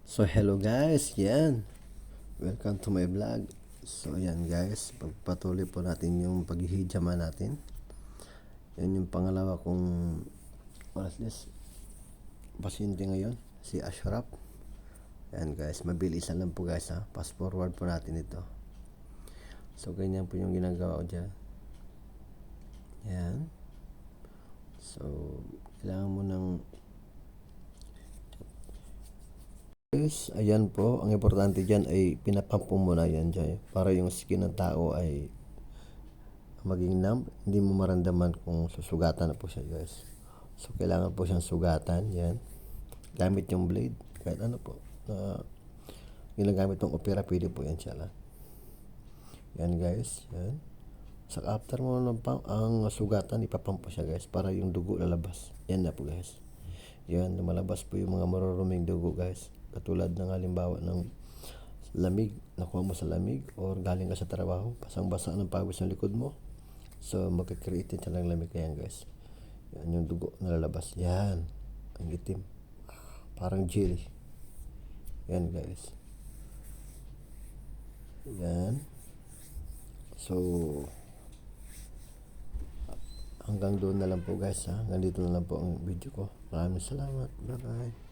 So hello guys, yan. Welcome to my vlog. So yan guys, pagpatuloy po natin yung paghihijama natin. Yan yung pangalawa kong pasyente ngayon, si Ashraf. Yan guys, mabilisan lang po guys ha. Fast forward po natin ito. So ganyan po yung ginagawa ko dyan. Yan. So kailangan mo ng guys, ayan po, ang importante dyan ay pinapampo mo na yan dyan para yung skin ng tao ay maging numb, hindi mo maramdaman kung susugatan na po siya guys. So kailangan po siyang sugatan, yan, gamit yung blade, kahit ano po na ginagamit ng opera, pwede po yan siya lang. Yan guys, yan. So after mo ng ang sugatan, ipapampo siya guys para yung dugo lalabas. Yan na po guys. Yan, lumalabas po yung mga maruruming dugo guys. Katulad ng halimbawa ng lamig, nakuha mo sa lamig or galing ka sa trabaho, basang-basa ng pawis ng likod mo. So magkakreate siya ng lamig yan guys. Yan yung dugo na lalabas. Yan, ang itim. Parang jelly. Yan guys. Yan. So hanggang doon na lang po guys ha. Nandito na lang po ang video ko. Maraming salamat. Bye bye.